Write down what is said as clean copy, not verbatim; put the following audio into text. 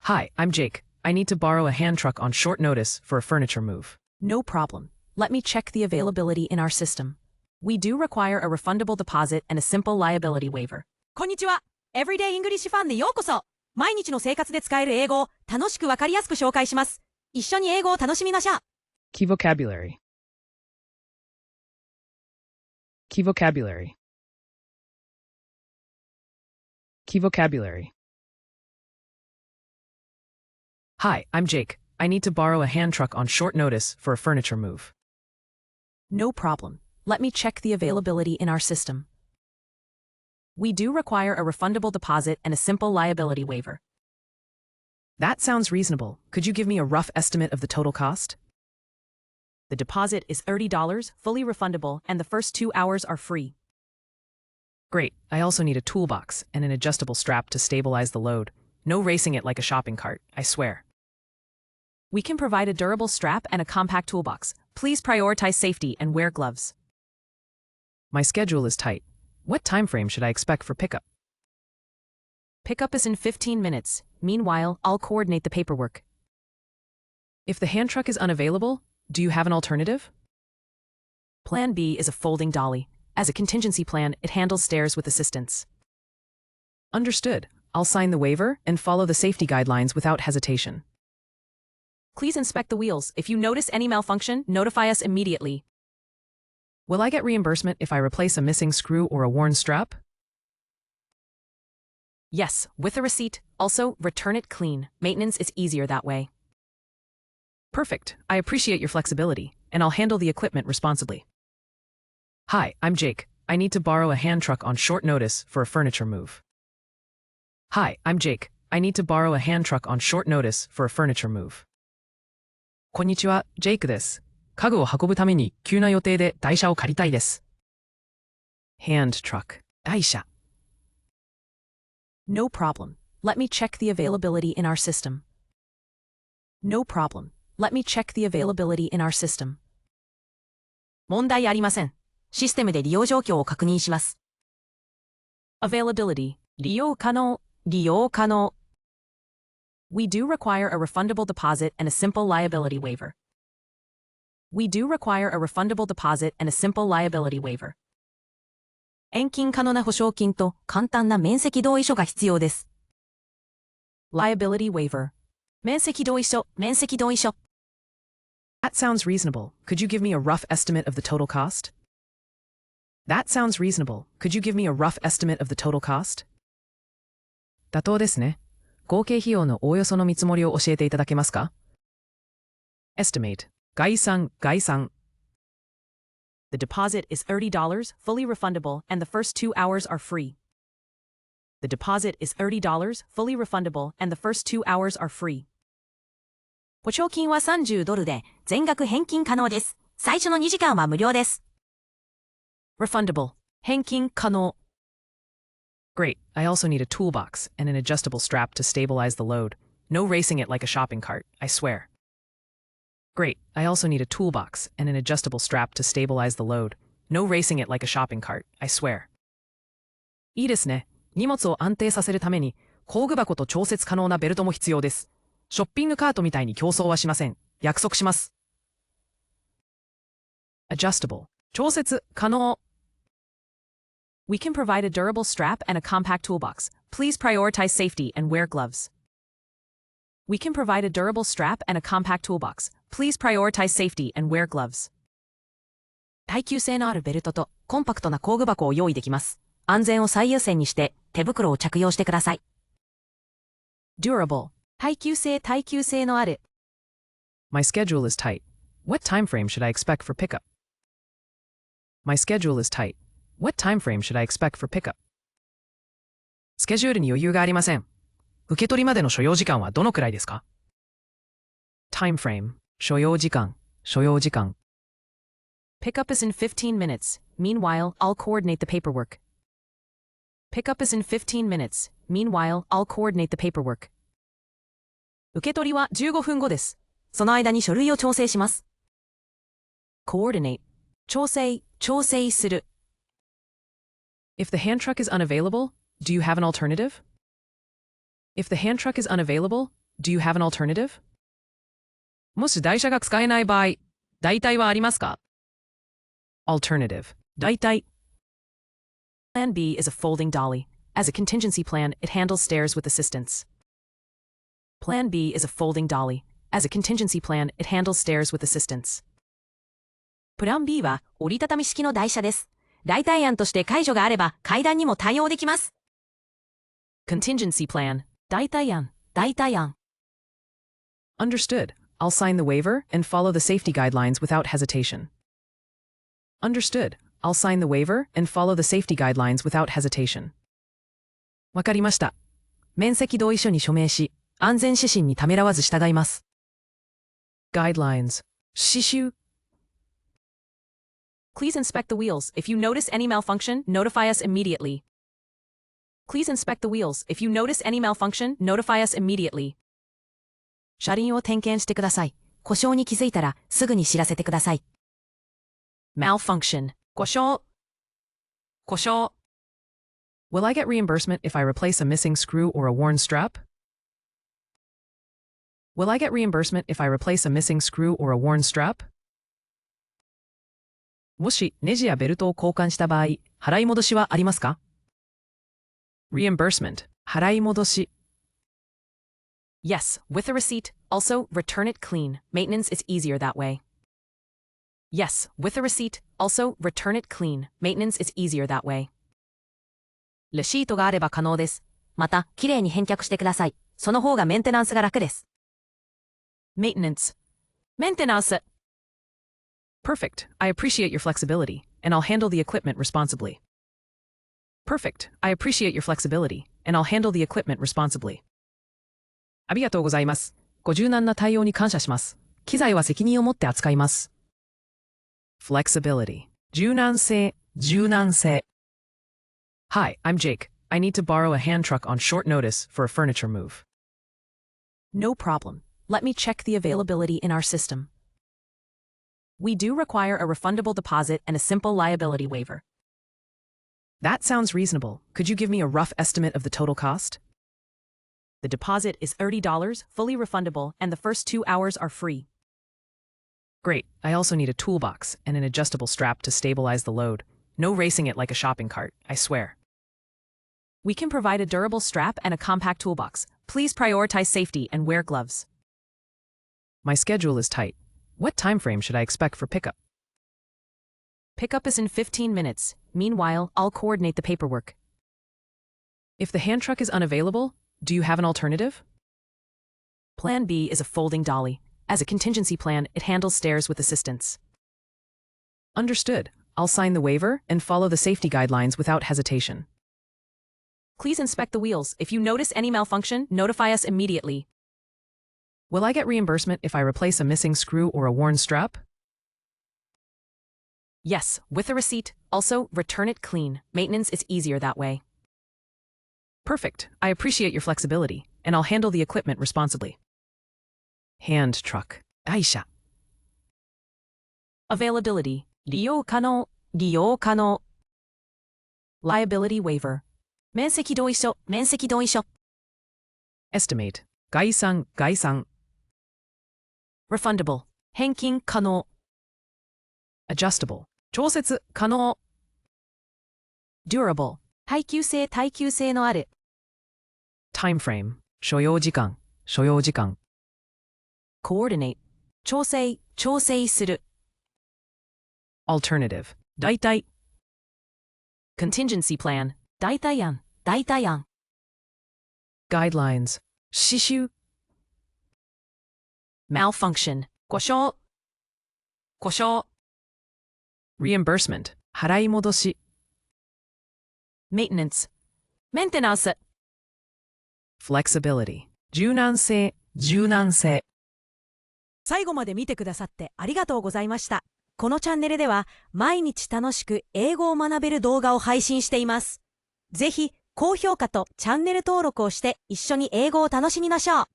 Hi, I'm Jake. I need to borrow a hand truck on short notice for a furniture move. No problem. Let me check the availability in our system. We do require a refundable deposit and a simple liability waiver. こんにちは。Everyday English ファンでようこそ。毎日の生活で使える英語を楽しくわかりやすく紹介します。一緒に英語を楽しみましょう。Key vocabulary. Key vocabulary. Key vocabulary. Hi, I'm Jake. I need to borrow a hand truck on short notice for a furniture move. No problem. Let me check the availability in our system. We do require a refundable deposit and a simple liability waiver. That sounds reasonable. Could you give me a rough estimate of the total cost? The deposit is $30, fully refundable, and the first 2 hours are free. Great. I also need a toolbox and an adjustable strap to stabilize the load. No racing it like a shopping cart, I swear. We can provide a durable strap and a compact toolbox. Please prioritize safety and wear gloves. My schedule is tight. What time frame should I expect for pickup? Pickup is in 15 minutes. Meanwhile, I'll coordinate the paperwork. If the hand truck is unavailable, do you have an alternative? Plan B is a folding dolly. As a contingency plan, it handles stairs with assistance. Understood. I'll sign the waiver and follow the safety guidelines without hesitation. Please inspect the wheels. If you notice any malfunction, notify us immediately. Will I get reimbursement if I replace a missing screw or a worn strap? Yes, with a receipt. Also, return it clean. Maintenance is easier that way. Perfect. I appreciate your flexibility, and I'll handle the equipment responsibly. Hi, I'm Jake. I need to borrow a hand truck on short notice for a furniture move. Hi, I'm Jake. I need to borrow a hand truck on short notice for a furniture move. こんにちは、ジェイクです。家具を運ぶために急な予定で台車を借りたいです。Hand truck. 台車。No problem. Let me check the availability in our system. No problem. Let me check the availability in our system. 問題ありません。システムで利用状況を確認します。Availability. 利用可能、利用可能。We do require a refundable deposit and a simple liability waiver. We do require a refundable deposit and a simple liability waiver. 返金可能な保証金と簡単な免責同意書が必要です。Liability waiver. 免責同意書、免責同意書。That sounds reasonable. Could you give me a rough estimate of the total cost? That sounds reasonable. Could you give me a rough estimate of the total cost? 妥当ですね。合計費用のおおよその見積もりを教えていただけますか？ Estimate. 概算、概算。The deposit is $30, fully refundable, and the first 2 hours are free. The deposit is $30, fully refundable, and the first 2 hours are free. 保証金は$30で全額返金可能です。最初の2時間は無料です。Refundable. 返金可能。Great. I also need a toolbox and an adjustable strap to stabilize the load. No racing it like a shopping cart, I swear. Great. I also need a toolbox and an adjustable strap to stabilize the load. No racing it like a shopping cart, I swear. いいですね。荷物を安定させるために工具箱と調節可能なベルトも必要です。ショッピングカートみたいに競争はしません。約束します。Adjustable. 調節可能。We can provide a durable strap and a compact toolbox. Please prioritize safety and wear gloves. We can provide a durable strap and a compact toolbox. Please prioritize safety and wear gloves. 耐久性のあるベルトとコンパクトな工具箱を用意できます。安全を最優先にして手袋を着用してください。Durable. 耐久性のある。My schedule is tight. What time frame should I expect for pickup? My schedule is tight. What time frame should I expect for pickup? スケジュールに余裕がありません。受け取りまでの所要時間はどのくらいですか？ Time frame. 所要時間、所要時間。Pickup is in 15 minutes. Meanwhile, I'll coordinate the paperwork. Pickup is in 15 minutes. Meanwhile, I'll coordinate the paperwork. 受け取りは15分後です。その間に書類を調整します。Coordinate. 調整する。If the hand truck is unavailable, do you have an alternative? If the hand truck is unavailable, Do you have an alternative? もし台車が使えない場合、代替はありますか？ Alternative. 代替。Plan B is a folding dolly. As a contingency plan, it handles stairs with assistance. Plan B is a folding dolly. As a contingency plan, it handles stairs with assistance. プラン B は折りたたみ式の台車です。代替案として解除があれば階段にも対応できます。Contingency plan. 代替案。代替案。Understood. I'll sign the waiver and follow the safety guidelines without hesitation. Understood. I'll sign the waiver and follow the safety guidelines without hesitation. わかりました。免責同意書に署名し、安全指針にためらわず従います。Guidelines. 指針。Please inspect the wheels. If you notice any malfunction, notify us immediately. Please inspect the wheels. If you notice any malfunction, notify us immediately. 車輪を点検してください。故障に気づいたらすぐに知らせてください。Malfunction. 故障。故障。Will I get reimbursement if I replace a missing screw or a worn strap? Will I get reimbursement if I replace a missing screw or a worn strap? もしネジやベルトを交換した場合、払い戻しはありますか？ Reimbursement. 払い戻し。Yes, with a receipt. Also, return it clean. Maintenance is easier that way. Yes, with a receipt. Also, return it clean. Maintenance is easier that way. レシートがあれば可能です。また、きれいに返却してください。その方がメンテナンスが楽です。Maintenance. Maintenance. Perfect. I appreciate your flexibility, and I'll handle the equipment responsibly. Perfect. I appreciate your flexibility, and I'll handle the equipment responsibly. ありがとうございます。ご柔軟な対応に感謝します。機材は責任を持って扱います。Flexibility. 柔軟性、柔軟性。Hi, I'm Jake. I need to borrow a hand truck on short notice for a furniture move. No problem. Let me check the availability in our system. We do require a refundable deposit and a simple liability waiver. That sounds reasonable. Could you give me a rough estimate of the total cost? The deposit is $30, fully refundable, and the first 2 hours are free. Great. I also need a toolbox and an adjustable strap to stabilize the load. No racing it like a shopping cart, I swear. We can provide a durable strap and a compact toolbox. Please prioritize safety and wear gloves. My schedule is tight. What time frame should I expect for pickup? Pickup is in 15 minutes. Meanwhile, I'll coordinate the paperwork. If the hand truck is unavailable, do you have an alternative? Plan B is a folding dolly. As a contingency plan, it handles stairs with assistance. Understood. I'll sign the waiver and follow the safety guidelines without hesitation. Please inspect the wheels. If you notice any malfunction, notify us immediately. Will I get reimbursement if I replace a missing screw or a worn strap? Yes, with a receipt. Also, return it clean. Maintenance is easier that way. Perfect. I appreciate your flexibility, and I'll handle the equipment responsibly. Hand truck. 台車。Availability. 利用可能。利用可能。Liability waiver. 免責同意書。免責同意書。Estimate. 概算。概算。Refundable. 返金可能。Adjustable. 調節可能。Durable. 耐久性。耐久性のある。Time frame. 所要時間。所要時間。Coordinate. 調整。調整する。Alternative. 代替。Contingency plan. 代替案。代替案。Guidelines. 指針。Malfunction. 故障。故障。Reimbursement. 払い戻し。Maintenance. Maintenance. Flexibility. 柔軟性。柔軟性。最後まで見てくださってありがとうございました。このチャンネルでは毎日楽しく英語を学べる動画を配信しています。ぜひ高評価とチャンネル登録をして一緒に英語を楽しみましょう。